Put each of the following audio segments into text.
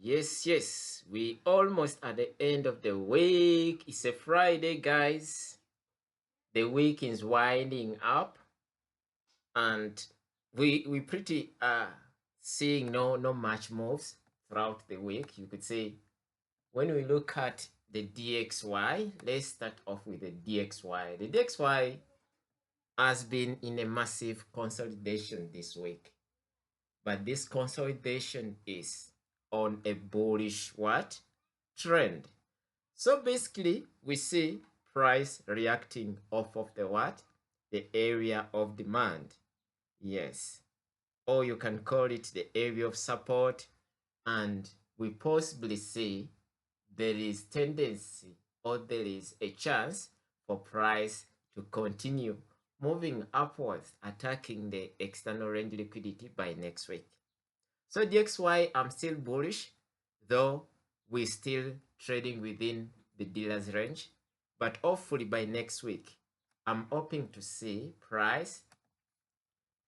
Yes, we almost at the end of the week. It's a Friday, guys. The week is winding up, and we pretty seeing no much moves throughout the week. You could say when we look at the DXY, let's start off with the DXY. The DXY has been in a massive consolidation this week, but this consolidation is on a bullish what trend. So basically we see price reacting off of the what, the area of demand. Yes, or you can call it the area of support, and we possibly see there is tendency, or there is a chance for price to continue moving upwards, attacking the external range liquidity by next week. So DXY, I'm still bullish, though we're still trading within the dealer's range. But hopefully by next week, I'm hoping to see price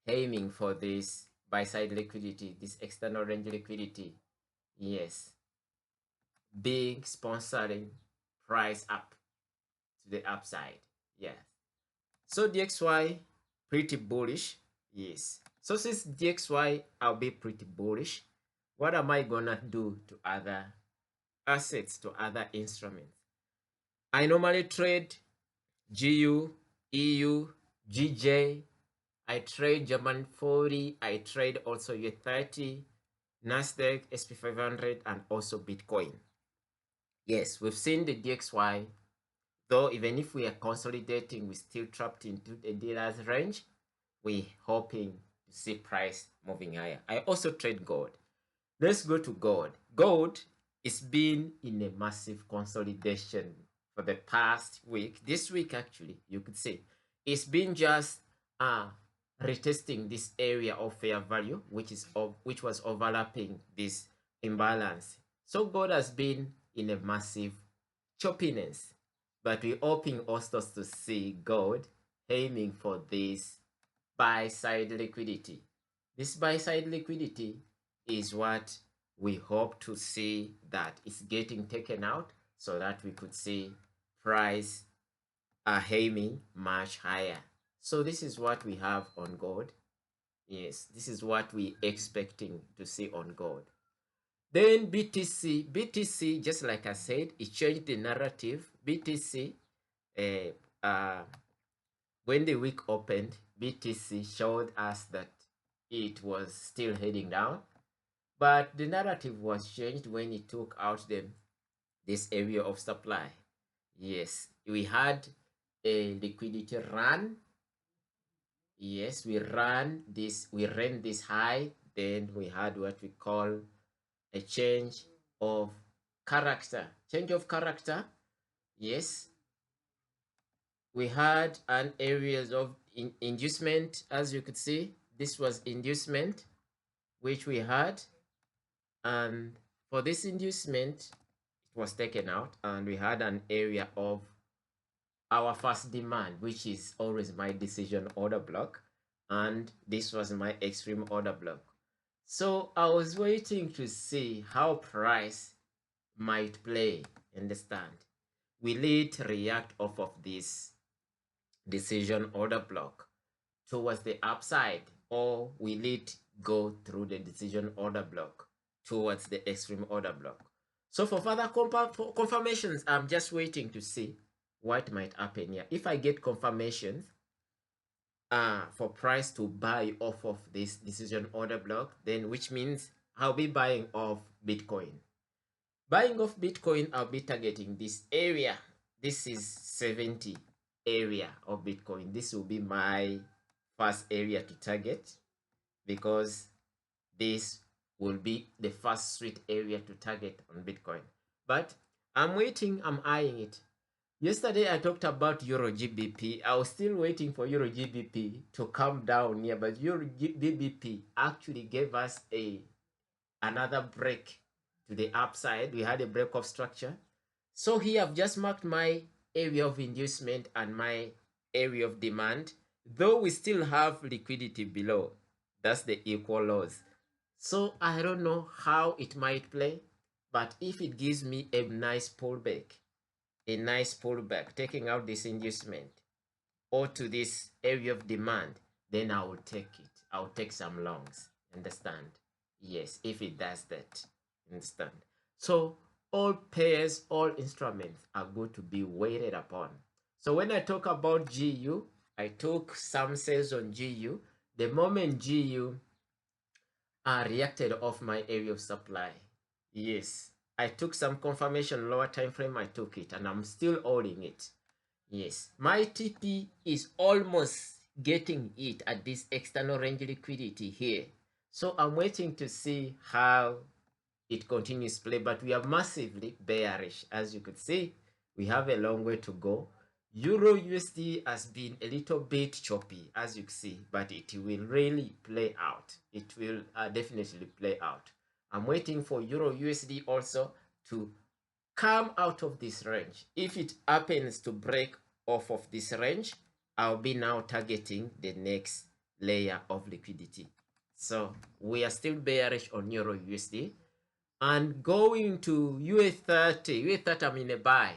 aiming for this buy side liquidity, this external range liquidity. Yes, being sponsoring price up to the upside. Yes. So DXY pretty bullish. Yes. So since DXY, I'll be pretty bullish. What am I gonna do to other assets, to other instruments? I normally trade GU, EU, GJ. I trade German 40. I trade also U30, Nasdaq, SP500, and also Bitcoin. Yes, we've seen the DXY, though even if we are consolidating, we're still trapped into the dealer's range. We're hoping to see price moving higher. I also trade gold. Let's go to gold. Gold is been in a massive consolidation for the past week. This week, actually, you could say it's been just retesting this area of fair value, which was overlapping this imbalance. So gold has been in a massive choppiness, but we're hoping also to see gold aiming for this buy side liquidity. This buy side liquidity is what we hope to see that is getting taken out, so that we could see price aiming much higher. So this is what we have on gold. Yes, this is what we're expecting to see on gold. Then BTC, just like I said, it changed the narrative. BTC, when the week opened, BTC showed us that it was still heading down, but the narrative was changed when it took out this area of supply. Yes, we had a liquidity run. Yes, we ran this high, then we had what we call a change of character. Yes, we had an areas of inducement. As you could see, this was inducement which we had, and for this inducement it was taken out, and we had an area of our first demand, which is always my decision order block, and this was my extreme order block. So I was waiting to see how price might play. Understand, will it react off of this decision order block towards the upside, or will it go through the decision order block towards the extreme order block? So for further confirmations, I'm just waiting to see what might happen here. If I get confirmations for price to buy off of this decision order block, then which means I'll be buying off Bitcoin. Buying off Bitcoin, I'll be targeting this area. This is 70 area of Bitcoin. This will be my first area to target, because this will be the first sweet area to target on Bitcoin. But I'm waiting, I'm eyeing it. Yesterday I talked about Euro GBP. I was still waiting for Euro GBP to come down here, but Euro GBP actually gave us another break to the upside. We had a break of structure. So here I've just marked my area of inducement and my area of demand, though we still have liquidity below. That's the equal lows. So I don't know how it might play. But if it gives me a nice pullback, taking out this inducement or to this area of demand, then I will take it. I'll take some longs. Understand? Yes, if it does that. Understand? So all pairs, all instruments are going to be weighted upon. So when I talk about GU, I took some sales on GU. The moment GU reacted off my area of supply, yes, I took some confirmation lower time frame. I took it and I'm still holding it. Yes, my TP is almost getting it at this external range liquidity here. So I'm waiting to see how it continues to play, but we are massively bearish. As you could see, we have a long way to go. Euro USD has been a little bit choppy, as you can see, but it will really play out. It will definitely play out. I'm waiting for Euro USD also to come out of this range. If it happens to break off of this range, I'll be now targeting the next layer of liquidity. So we are still bearish on Euro USD. And going to UA30, I'm in a buy,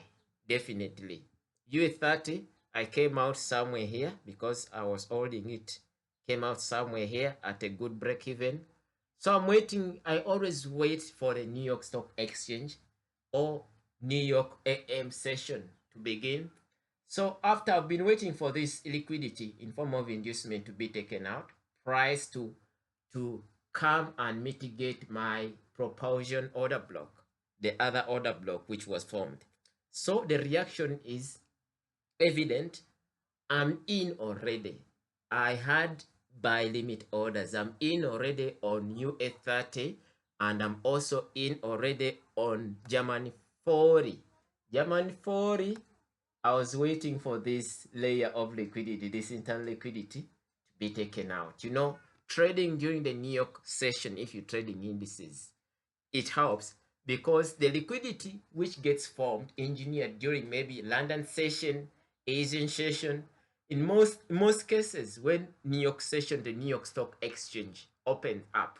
definitely. UA30, I came out somewhere here because I was holding it. Came out somewhere here at a good break even. So I'm waiting. I always wait for the New York Stock Exchange or New York AM session to begin. So after I've been waiting for this liquidity in form of inducement to be taken out, price to come and mitigate my propulsion order block, the other order block which was formed. So the reaction is evident. I'm in already. I had buy limit orders. I'm in already on UA30 and I'm also in already on German 40. German 40, I was waiting for this layer of liquidity, this internal liquidity to be taken out. You know, trading during the New York session, if you're trading indices, it helps because the liquidity which gets formed, engineered during maybe London session, Asian session, in most cases, when New York session, the New York Stock Exchange opens up,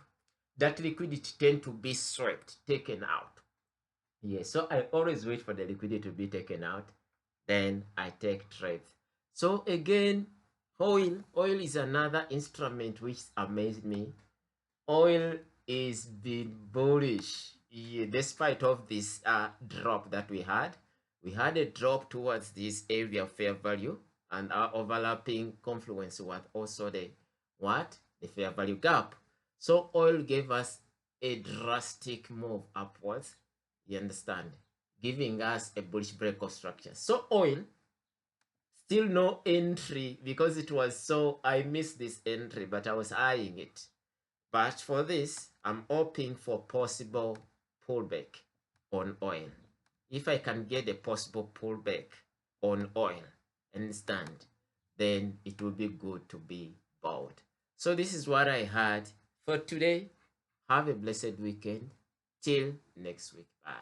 that liquidity tend to be swept, taken out. Yes, so I always wait for the liquidity to be taken out, then I take trades. So again, oil is another instrument which amazed me. Oil is been bullish, yeah, despite of this drop that we had. We had a drop towards this area of fair value, and our overlapping confluence was also the fair value gap. So oil gave us a drastic move upwards, you understand, giving us a bullish break of structure. So oil, still no entry because it was so, I missed this entry, but I was eyeing it. But for this, I'm hoping for possible pullback on oil. If I can get a possible pullback on oil, understand, then it will be good to be bought. So this is what I had for today. Have a blessed weekend. Till next week. Bye.